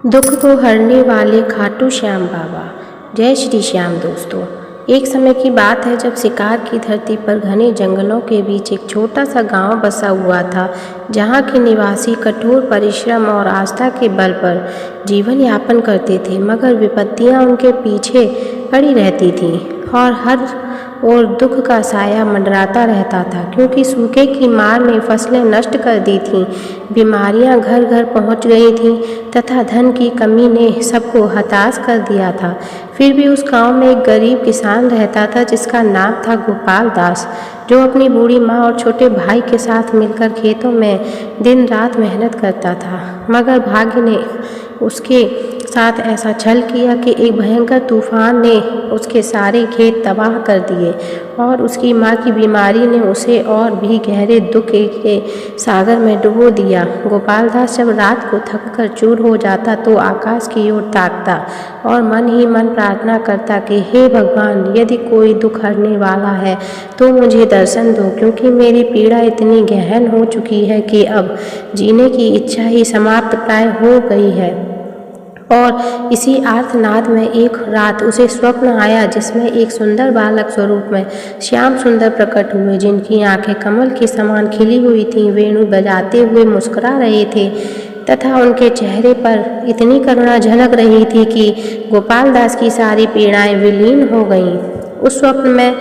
दुख को हरने वाले खाटू श्याम बाबा। जय श्री श्याम। दोस्तों, एक समय की बात है जब शिकार की धरती पर घने जंगलों के बीच एक छोटा सा गांव बसा हुआ था, जहां के निवासी कठोर परिश्रम और आस्था के बल पर जीवन यापन करते थे। मगर विपत्तियां उनके पीछे पड़ी रहती थीं और हर ओर दुख का साया मंडराता रहता था, क्योंकि सूखे की मार ने फसलें नष्ट कर दी थीं, बीमारियां घर घर पहुंच गई थीं तथा धन की कमी ने सबको हताश कर दिया था। फिर भी उस गांव में एक गरीब किसान रहता था जिसका नाम था गोपाल दास, जो अपनी बूढ़ी माँ और छोटे भाई के साथ मिलकर खेतों में दिन रात मेहनत करता था। मगर भाग्य ने उसके साथ ऐसा छल किया कि एक भयंकर तूफान ने उसके सारे खेत तबाह कर दिए और उसकी माँ की बीमारी ने उसे और भी गहरे दुख के सागर में डुबो दिया। गोपाल दास जब रात को थक कर चूर हो जाता तो आकाश की ओर ताकता और मन ही मन प्रार्थना करता कि हे भगवान, यदि कोई दुख हरने वाला है तो मुझे दर्शन दो, क्योंकि मेरी पीड़ा इतनी गहन हो चुकी है कि अब जीने की इच्छा ही समाप्त प्राय हो गई है। और इसी आर्तनाद में एक रात उसे स्वप्न आया, जिसमें एक सुंदर बालक स्वरूप में श्याम सुंदर प्रकट हुए, जिनकी आंखें कमल के समान खिली हुई थीं। वेणु बजाते हुए मुस्कुरा रहे थे तथा उनके चेहरे पर इतनी करुणा झलक रही थी कि गोपाल दास की सारी पीड़ाएं विलीन हो गईं। उस स्वप्न में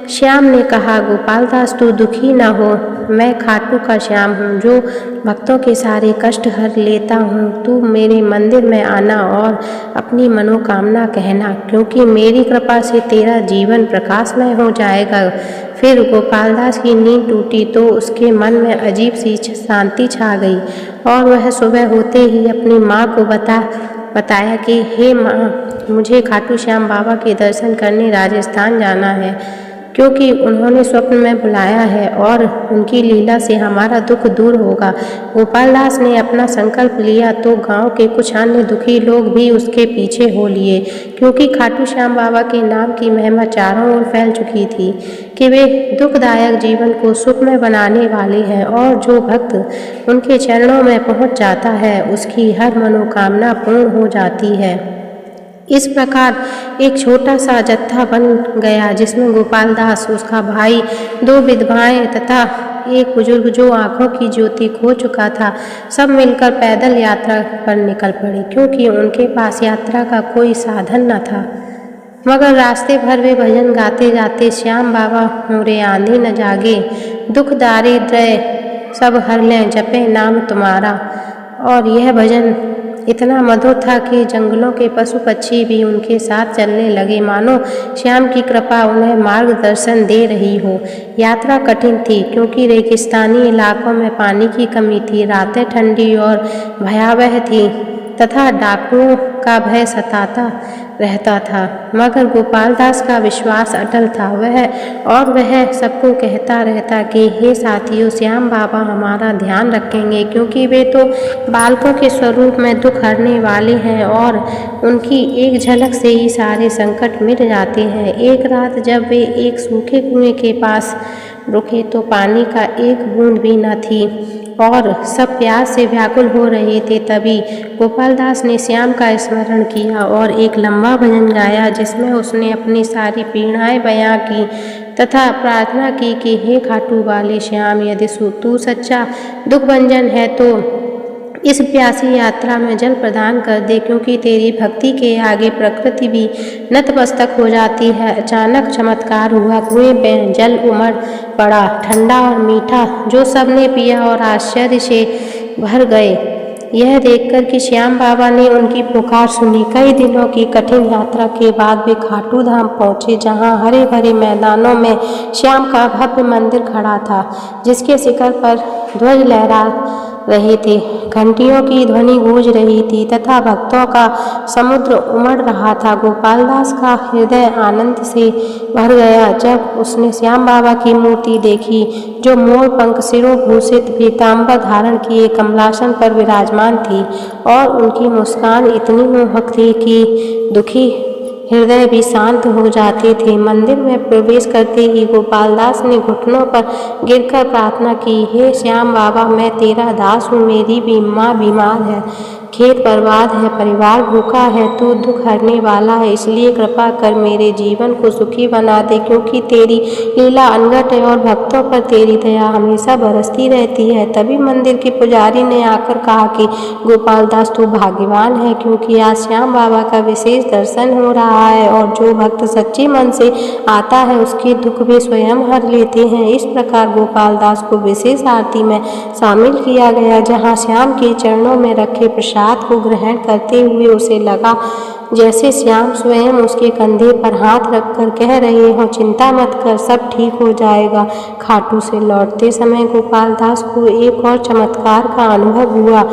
श्याम ने कहा, गोपाल दास, तू दुखी न हो, मैं खाटू का श्याम हूँ, जो भक्तों के सारे कष्ट हर लेता हूँ। तू मेरे मंदिर में आना और अपनी मनोकामना कहना, क्योंकि मेरी कृपा से तेरा जीवन प्रकाशमय हो जाएगा। फिर गोपाल दास की नींद टूटी तो उसके मन में अजीब सी शांति छा गई और वह सुबह होते ही अपनी माँ को बताया कि हे माँ, मुझे खाटू श्याम बाबा के दर्शन करने राजस्थान जाना है, क्योंकि उन्होंने स्वप्न में बुलाया है और उनकी लीला से हमारा दुख दूर होगा। गोपाल दास ने अपना संकल्प लिया तो गांव के कुछ अन्य दुखी लोग भी उसके पीछे हो लिए, क्योंकि खाटू श्याम बाबा के नाम की महिमा चारों ओर फैल चुकी थी कि वे दुखदायक जीवन को सुखमय बनाने वाले हैं और जो भक्त उनके चरणों में पहुंच जाता है उसकी हर मनोकामना पूर्ण हो जाती है। इस प्रकार एक छोटा सा जत्था बन गया, जिसमें गोपाल दास, उसका भाई, दो विधवाएं तथा एक बुजुर्ग जो आंखों की ज्योति खो चुका था, सब मिलकर पैदल यात्रा पर निकल पड़े, क्योंकि उनके पास यात्रा का कोई साधन न था। मगर रास्ते भर वे भजन गाते जाते, श्याम बाबा मोरे आंधी न जागे, दुख दारिद्र्य सब हर लें, जपे नाम तुम्हारा। और यह भजन इतना मधुर था कि जंगलों के पशु पक्षी भी उनके साथ चलने लगे, मानो श्याम की कृपा उन्हें मार्गदर्शन दे रही हो। यात्रा कठिन थी, क्योंकि रेगिस्तानी इलाकों में पानी की कमी थी, रातें ठंडी और भयावह थी तथा डाकुओं का भय सताता रहता था। मगर गोपाल दास का विश्वास अटल था। वह सबको कहता रहता कि हे साथियों, श्याम बाबा हमारा ध्यान रखेंगे, क्योंकि वे तो बालकों के स्वरूप में दुख हरने वाले हैं और उनकी एक झलक से ही सारे संकट मिट जाते हैं। एक रात जब वे एक सूखे कुएं के पास रुके तो पानी का एक बूंद भी न थी और सब प्यास से व्याकुल हो रहे थे। तभी गोपाल दास ने श्याम का स्मरण किया और एक लंबा भजन गाया, जिसमें उसने अपनी सारी पीड़ाएं बयां की तथा प्रार्थना की कि हे खाटू वाले श्याम, यदि तू सच्चा दुख भंजन है तो इस प्यासी यात्रा में जल प्रदान कर दे, क्योंकि तेरी भक्ति के आगे प्रकृति भी नतमस्तक हो जाती है। अचानक चमत्कार हुआ, कुएं में जल उमड़ पड़ा, ठंडा और मीठा, जो सबने पिया और आश्चर्य से भर गए यह देखकर कि श्याम बाबा ने उनकी पुकार सुनी। कई दिनों की कठिन यात्रा के बाद वे खाटू धाम पहुँचे, जहाँ हरे भरे मैदानों में श्याम का भव्य मंदिर खड़ा था, जिसके शिखर पर ध्वज लहरा रहे थे, घंटियों की ध्वनि गूंज रही थी तथा भक्तों का समुद्र उमड़ रहा था। गोपाल दास का हृदय आनंद से भर गया जब उसने श्याम बाबा की मूर्ति देखी, जो मोर पंख शिरोभूषित पीताम्बर धारण किए कमलासन पर विराजमान थी, और उनकी मुस्कान इतनी मोहक थी कि दुखी हृदय भी शांत हो जाते थे। मंदिर में प्रवेश करते ही गोपाल दास ने घुटनों पर गिरकर प्रार्थना की, हे श्याम बाबा, मैं तेरा दास हूँ, मेरी भी माँ बीमार है, खेत बर्बाद है, परिवार भूखा है, तू दुख हरने वाला है, इसलिए कृपा कर मेरे जीवन को सुखी बना दे, क्योंकि तेरी लीला अनगढ़ है और भक्तों पर तेरी दया हमेशा बरसती रहती है। तभी मंदिर के पुजारी ने आकर कहा कि गोपाल दास तू भाग्यवान है, क्योंकि आज श्याम बाबा का विशेष दर्शन हो रहा है और जो भक्त सच्चे मन से आता है उसके दुख भी स्वयं हर लेते हैं। इस प्रकार गोपाल दास को विशेष आरती में शामिल किया गया, जहाँ श्याम के चरणों में रखे प्रसाद को ग्रहण करते हुए उसे लगा जैसे श्याम स्वयं उसके कंधे पर हाथ रखकर कह रहे हों, चिंता मत कर, सब ठीक हो जाएगा। खाटू से लौटते समय गोपाल दास को एक और चमत्कार का अनुभव हुआ।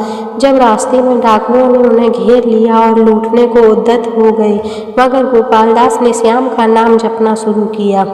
जब रास्ते में डाकुओं ने उन्हें घेर लिया और लूटने को उद्यत हो गए, मगर गोपाल दास ने श्याम का नाम जपना शुरू किया,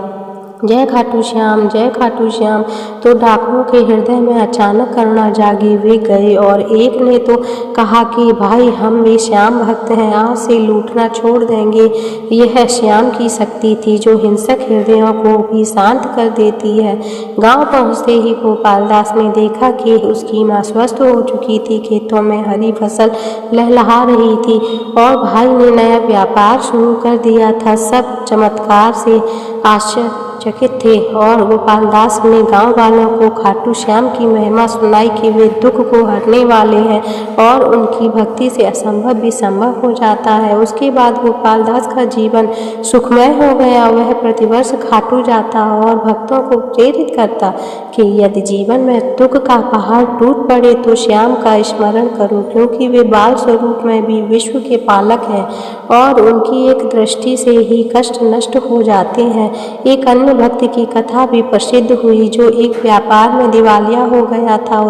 जय खाटू श्याम, जय खाटू श्याम। तो डाकुओं के हृदय में अचानक करुणा जागी। वे गए और एक ने तो कहा कि भाई हम भी श्याम भक्त हैं, आज से लूटना छोड़ देंगे। यह श्याम की शक्ति थी जो हिंसक हृदयों को भी शांत कर देती है। गांव पहुंचते ही गोपाल दास ने देखा कि उसकी माँ स्वस्थ हो चुकी थी, खेतों में हरी फसल लहलहा रही थी और भाई ने नया व्यापार शुरू कर दिया था। सब चमत्कार से आश्चर्यचकित थे और गोपाल दास ने गांव वालों को खाटू श्याम की महिमा सुनाई कि वे दुख को हरने वाले हैं और उनकी भक्ति से असंभव भी संभव हो जाता है। उसके बाद गोपाल दास का जीवन सुखमय हो गया। वह प्रतिवर्ष खाटू जाता और भक्तों को प्रेरित करता कि यदि जीवन में दुख का पहाड़ टूट पड़े तो श्याम का स्मरण करो, क्योंकि वे बाल स्वरूप में भी विश्व के पालक हैं और उनकी एक दृष्टि से ही कष्ट नष्ट हो जाते हैं। एक अन्य भक्त की कथा भी प्रसिद्ध हुई जो एक व्यापार में दिवालिया हो गया था।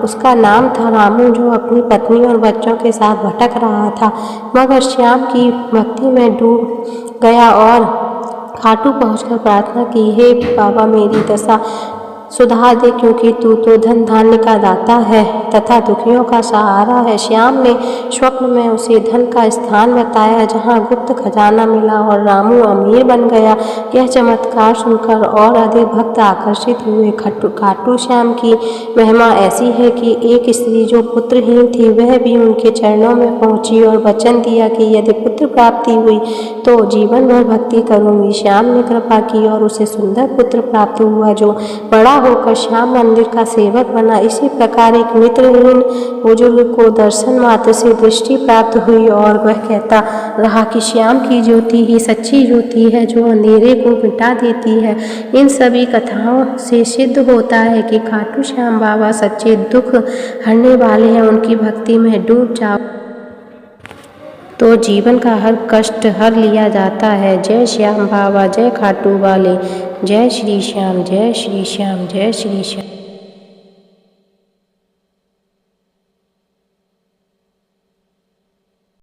उसका नाम था रामू, जो अपनी पत्नी और बच्चों के साथ भटक रहा था, मगर श्याम की भक्ति में डूब गया और खाटू पहुंचकर प्रार्थना की, हे बाबा मेरी दशा सुधार दे, क्योंकि तू तो धन धान्य का दाता है तथा दुखियों का सहारा है। श्याम ने स्वप्न में उसे धन का स्थान बताया जहाँ गुप्त खजाना मिला और रामू अमीर बन गया। यह चमत्कार सुनकर और अधिक भक्त आकर्षित हुए। खाटू श्याम की महिमा ऐसी है कि एक स्त्री जो पुत्रहीन थी वह भी उनके चरणों में पहुंची और वचन दिया कि यदि पुत्र प्राप्ति हुई तो जीवन भर भक्ति करूंगी। श्याम ने कृपा की और उसे सुंदर पुत्र प्राप्त हुआ जो बड़ा होकर श्याम मंदिर का सेवक बना। इसी प्रकार एक नेत्रहीन बुजुर्ग को दर्शन मात्र से दृष्टि प्राप्त हुई और वह कहता रहा कि श्याम की ज्योति ही सच्ची ज्योति है जो अंधेरे को मिटा देती है। इन सभी कथाओं से सिद्ध होता है कि खाटू श्याम बाबा सच्चे दुख हरने वाले हैं। उनकी भक्ति में डूब जाओ तो जीवन का हर कष्ट हर लिया जाता है। जय श्याम बाबा, जय खाटू वाले, जय श्री श्याम, जय श्री श्याम, जय श्री श्याम।